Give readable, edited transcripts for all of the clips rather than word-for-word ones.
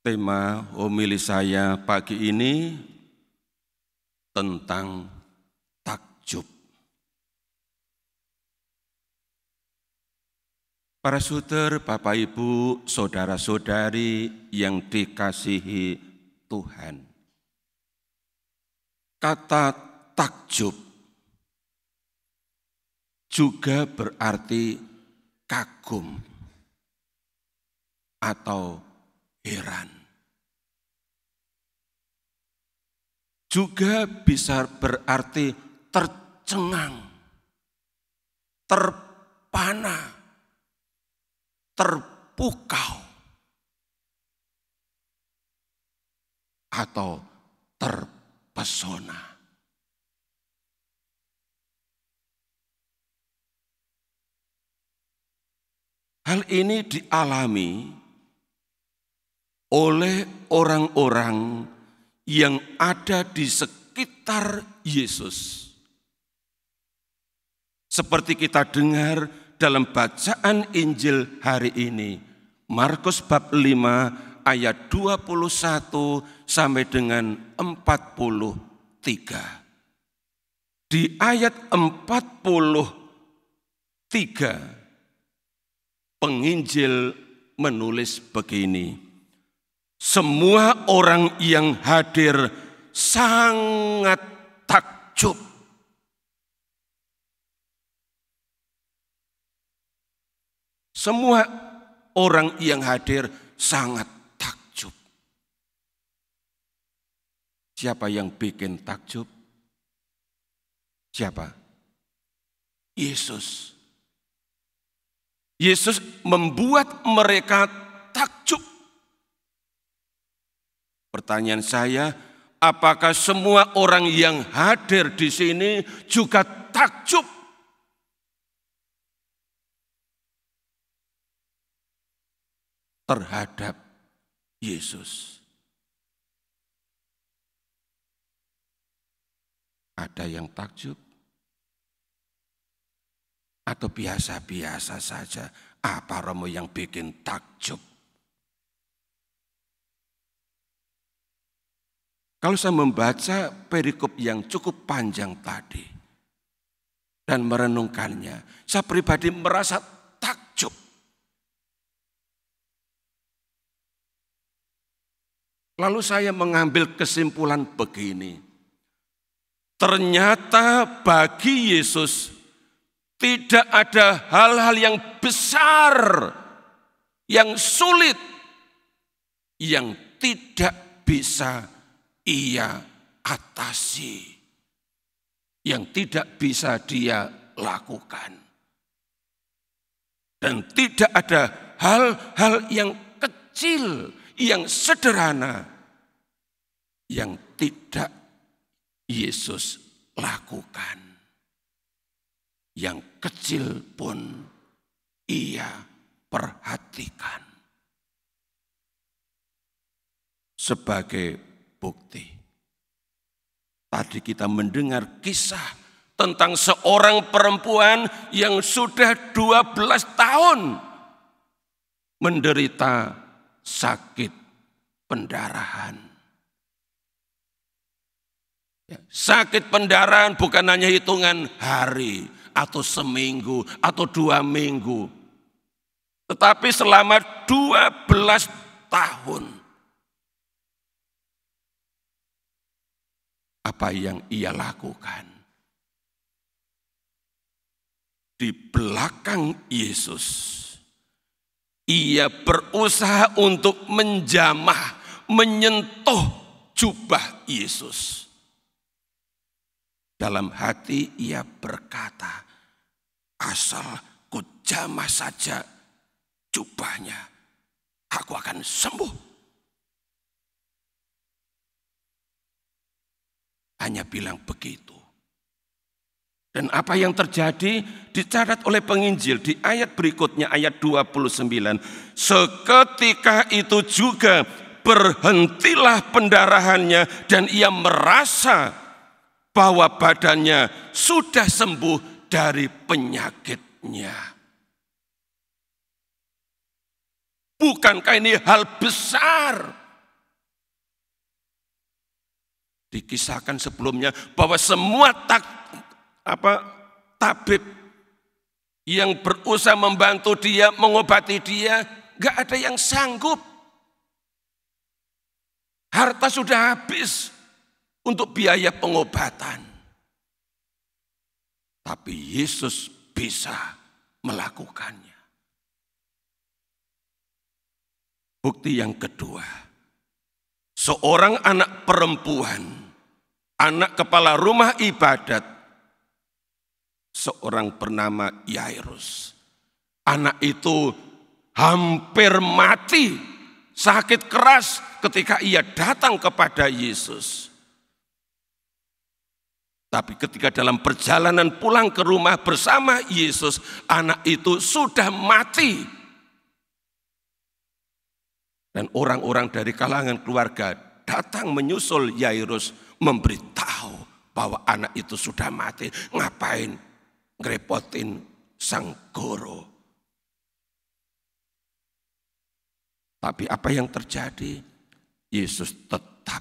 Tema homili saya pagi ini tentang takjub. Para saudara, Bapak Ibu, saudara-saudari yang dikasihi Tuhan. Kata takjub juga berarti kagum atau heran. Juga bisa berarti tercengang, terpana, terpukau, atau terpesona. Hal ini dialami oleh orang-orang yang ada di sekitar Yesus. Seperti kita dengar dalam bacaan Injil hari ini, Markus bab 5 ayat 21 sampai dengan 43. Di ayat 43, penginjil menulis begini. Semua orang yang hadir sangat takjub. Semua orang yang hadir sangat takjub. Siapa yang bikin takjub? Siapa? Yesus. Yesus membuat mereka takjub. Pertanyaan saya, apakah semua orang yang hadir di sini juga takjub? Terhadap Yesus. Ada yang takjub? Atau biasa-biasa saja? Apa Romo yang bikin takjub? Kalau saya membaca perikop yang cukup panjang tadi dan merenungkannya, saya pribadi merasa takjub. Lalu saya mengambil kesimpulan begini. Ternyata bagi Yesus tidak ada hal-hal yang besar, yang sulit, yang tidak bisa Ia atasi, yang tidak bisa Dia lakukan. Dan tidak ada hal-hal yang kecil, yang sederhana, yang tidak Yesus lakukan. Yang kecil pun Ia perhatikan. Sebagai bukti. Tadi kita mendengar kisah tentang seorang perempuan yang sudah 12 tahun menderita sakit pendarahan. Sakit pendarahan bukan hanya hitungan hari atau seminggu atau 2 minggu. Tetapi selama 12 tahun. Apa yang ia lakukan? Di belakang Yesus, ia berusaha untuk menjamah, menyentuh jubah Yesus. Dalam hati ia berkata, asal ku jamah saja jubahnya, aku akan sembuh. Hanya bilang begitu. Dan apa yang terjadi dicatat oleh penginjil di ayat berikutnya, ayat 29. Seketika itu juga berhentilah pendarahannya dan ia merasa bahwa badannya sudah sembuh dari penyakitnya. Bukankah ini hal besar? Dikisahkan sebelumnya bahwa semua tabib yang berusaha membantu dia, mengobati dia, gak ada yang sanggup. Harta sudah habis untuk biaya pengobatan. Tapi Yesus bisa melakukannya. Bukti yang kedua, seorang anak perempuan, anak kepala rumah ibadat, seorang bernama Yairus. Anak itu hampir mati, sakit keras ketika ia datang kepada Yesus. Tapi ketika dalam perjalanan pulang ke rumah bersama Yesus, anak itu sudah mati. Dan orang-orang dari kalangan keluarga datang menyusul Yairus, memberitahu bahwa anak itu sudah mati. Ngapain ngerepotin sang guru? Tapi apa yang terjadi? Yesus tetap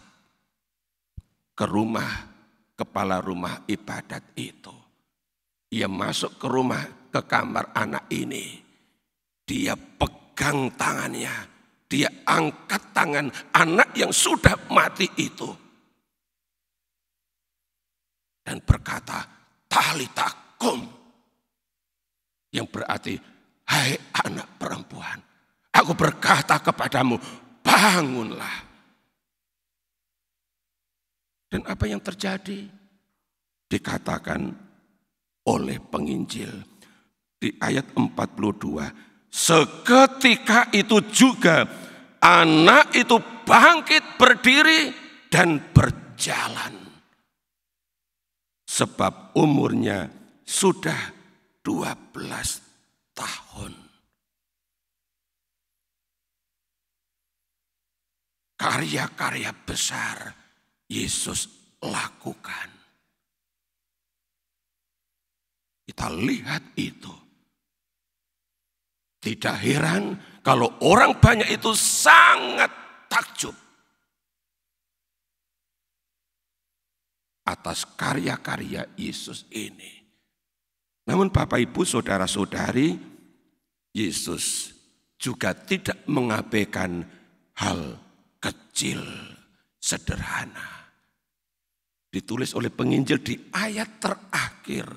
ke rumah kepala rumah ibadat itu. Ia masuk ke rumah, ke kamar anak ini. Dia pegang tangannya. Dia angkat tangan anak yang sudah mati itu. Dan berkata, Talita kum. Yang berarti, hai anak perempuan, aku berkata kepadamu, bangunlah. Dan apa yang terjadi? Dikatakan oleh penginjil di ayat 42. Seketika itu juga anak itu bangkit berdiri dan berjalan. Sebab umurnya sudah 12 tahun. Karya-karya besar Yesus lakukan. Kita lihat itu. Tidak heran kalau orang banyak itu sangat takjub atas karya-karya Yesus ini. Namun Bapak Ibu saudara-saudari, Yesus juga tidak mengabaikan hal kecil sederhana. Ditulis oleh penginjil di ayat terakhir.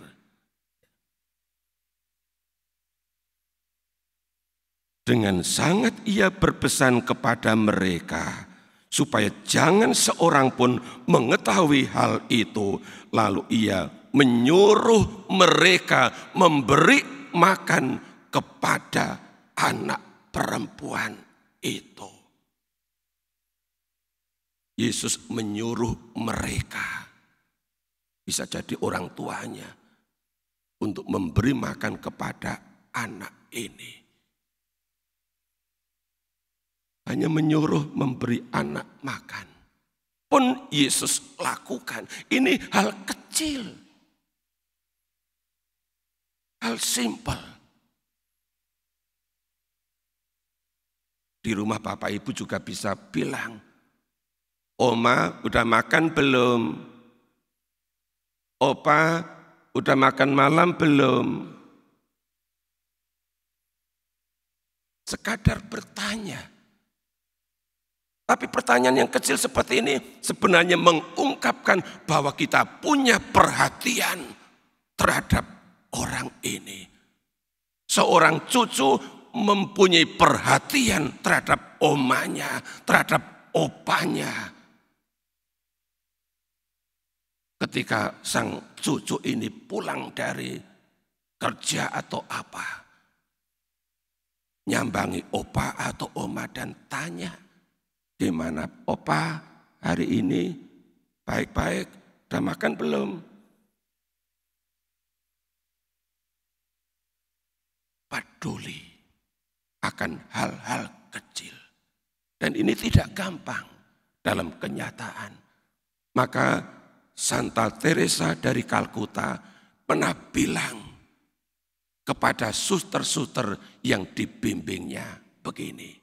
Dengan sangat ia berpesan kepada mereka supaya jangan seorang pun mengetahui hal itu. Lalu ia menyuruh mereka memberi makan kepada anak perempuan itu. Yesus menyuruh mereka, bisa jadi orang tuanya, untuk memberi makan kepada anak ini. Hanya menyuruh memberi anak makan. Pun Yesus lakukan. Ini hal kecil. Hal simpel. Di rumah Bapak Ibu juga bisa bilang, Oma udah makan belum? Opa udah makan malam belum? Sekadar bertanya. Tapi pertanyaan yang kecil seperti ini sebenarnya mengungkapkan bahwa kita punya perhatian terhadap orang ini. Seorang cucu mempunyai perhatian terhadap omanya, terhadap opanya. Ketika sang cucu ini pulang dari kerja atau apa, nyambangi opa atau oma dan tanya, gimana opa hari ini? Baik-baik, udah makan belum? Peduli akan hal-hal kecil. Dan ini tidak gampang dalam kenyataan. Maka Santa Teresa dari Kalkuta pernah bilang kepada suster-suster yang dibimbingnya begini.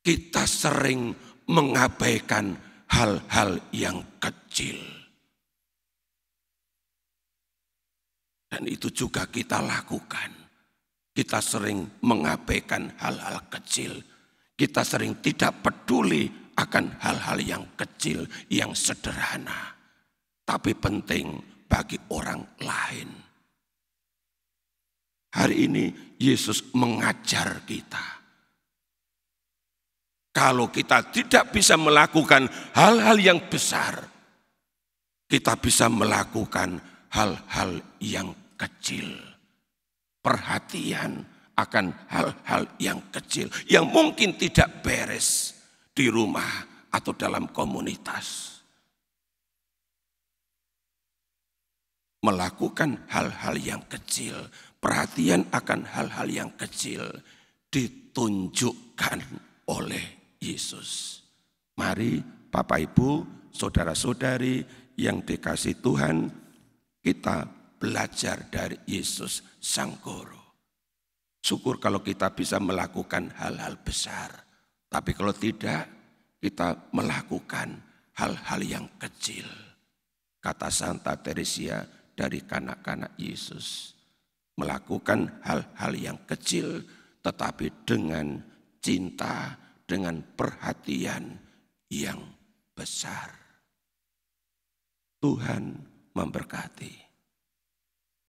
Kita sering mengabaikan hal-hal yang kecil. Dan itu juga kita lakukan. Kita sering mengabaikan hal-hal kecil. Kita sering tidak peduli akan hal-hal yang kecil, yang sederhana. Tapi penting bagi orang lain. Hari ini Yesus mengajar kita. Kalau kita tidak bisa melakukan hal-hal yang besar, kita bisa melakukan hal-hal yang kecil. Perhatian akan hal-hal yang kecil, yang mungkin tidak beres di rumah atau dalam komunitas. Melakukan hal-hal yang kecil, perhatian akan hal-hal yang kecil ditunjukkan oleh Yesus. Mari Bapak Ibu, saudara-saudari yang dikasihi Tuhan, kita belajar dari Yesus Sang Guru. Syukur kalau kita bisa melakukan hal-hal besar. Tapi kalau tidak, kita melakukan hal-hal yang kecil. Kata Santa Teresia dari kanak-kanak Yesus. Melakukan hal-hal yang kecil tetapi dengan cinta, dengan perhatian yang besar. Tuhan memberkati.